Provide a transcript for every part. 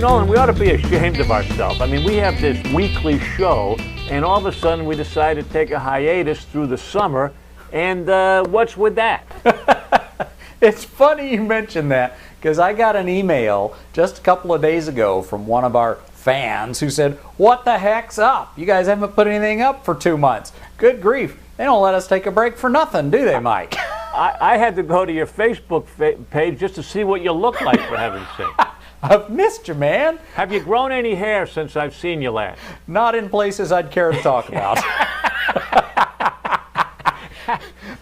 Nolan, we ought to be ashamed of ourselves. I mean, we have this weekly show, and all of a sudden we decide to take a hiatus through the summer, and what's with that? It's funny you mentioned that, because I got an email just a couple of days ago from one of our fans who said, "What the heck's up? You guys haven't put anything up for 2 months. Good grief. They don't let us take a break for nothing, do they, Mike?" I had to go to your Facebook page just to see what you look like, for heaven's sake. I've missed you, man. Have you grown any hair since I've seen you last? Not in places I'd care to talk about.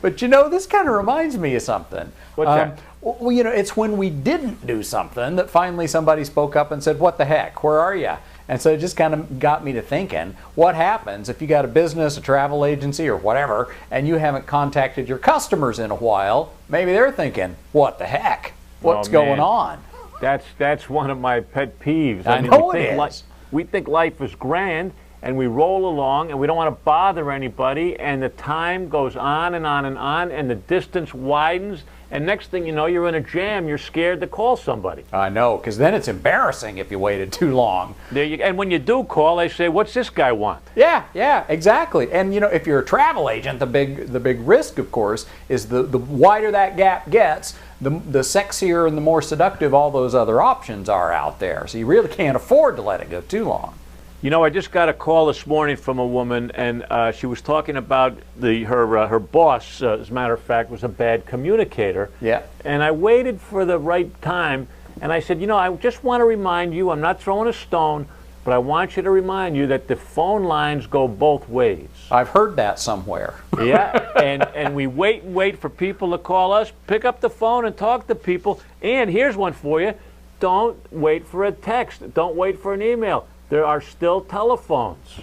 But you know, this kind of reminds me of something. What's that? Well, you know, it's when we didn't do something that finally somebody spoke up and said, "What the heck? Where are you?" And so it just kind of got me to thinking, what happens if you got a business, a travel agency, or whatever, and you haven't contacted your customers in a while? Maybe they're thinking, "What the heck? What's going on?" That's one of my pet peeves. I know it is. We think life is grand, and we roll along, and we don't want to bother anybody, and the time goes on and on and on, and the distance widens, and next thing you know, you're in a jam. You're scared to call somebody. I know, because then it's embarrassing if you waited too long. And when you do call, they say, "What's this guy want?" Yeah, exactly. And you know, if you're a travel agent, the big risk, of course, is the wider that gap gets, the sexier and the more seductive all those other options are out there. So you really can't afford to let it go too long. You know, I just got a call this morning from a woman, and she was talking about her boss, as a matter of fact, was a bad communicator. Yeah. And I waited for the right time, and I said, you know, I just want to remind you, I'm not throwing a stone, but I want you to remind you that the phone lines go both ways. I've heard that somewhere. Yeah, and we wait and wait for people to call us, pick up the phone and talk to people. And here's one for you. Don't wait for a text. Don't wait for an email. There are still telephones.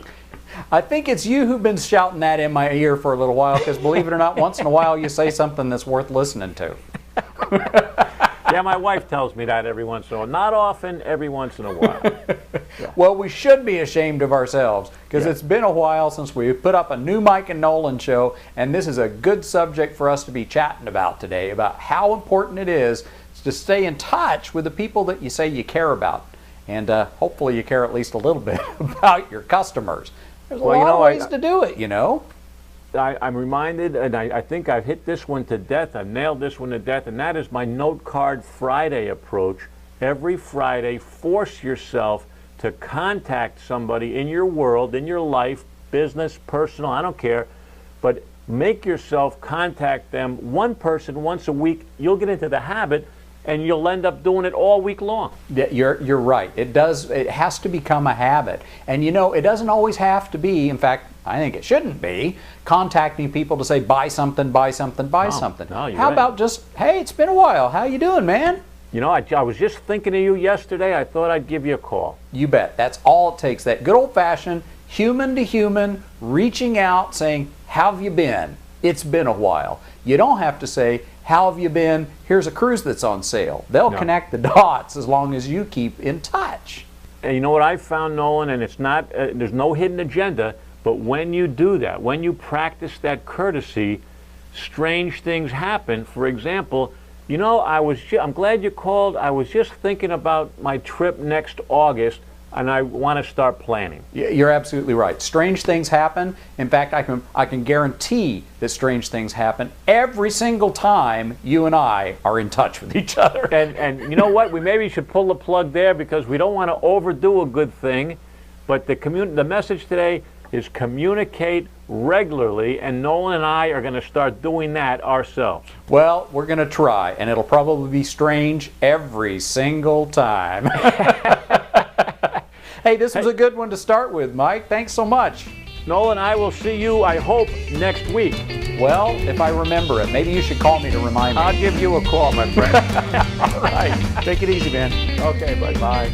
I think it's you who've been shouting that in my ear for a little while, because believe it or not, once in a while you say something that's worth listening to. Yeah, my wife tells me that every once in a while. Not often, every once in a while. Yeah. Well, we should be ashamed of ourselves, because it's been a while since we put up a new Mike and Nolan show, and this is a good subject for us to be chatting about today, about how important it is to stay in touch with the people that you say you care about. And hopefully you care at least a little bit about your customers. There's a lot of ways to do it, you know. I'm reminded, and I think I've hit this one to death. I've nailed this one to death, and that is my Note Card Friday approach. Every Friday, force yourself to contact somebody in your world, in your life, business, personal, I don't care, but make yourself contact them, one person once a week. You'll get into the habit, and you'll end up doing it all week long. Yeah, you're right. It has to become a habit. And you know, it doesn't always have to be, in fact, I think it shouldn't be, contacting people to say, buy something, buy something, buy something. No, How about just, hey, it's been a while. How you doing, man? You know, I was just thinking of you yesterday. I thought I'd give you a call. You bet. That's all it takes. That good old-fashioned, human to human, reaching out, saying, how have you been? It's been a while. You don't have to say, how have you been? Here's a cruise that's on sale. They'll connect the dots as long as you keep in touch. And you know what I've found, Nolan, and it's not, there's no hidden agenda, but when you do that, when you practice that courtesy, strange things happen. For example, you know, I'm glad you called. I was just thinking about my trip next August, and I want to start planning. You're absolutely right. Strange things happen. In fact, I can guarantee that strange things happen every single time you and I are in touch with each other. And you know what? We maybe should pull the plug there, because we don't want to overdo a good thing. But the message today is communicate regularly, and Nolan and I are going to start doing that ourselves. Well, we're going to try, and it'll probably be strange every single time. Hey, this was a good one to start with, Mike. Thanks so much. Nolan, I will see you, I hope, next week. Well, if I remember it. Maybe you should call me to remind me. I'll give you a call, my friend. All right. Take it easy, man. Okay, bye. Bye.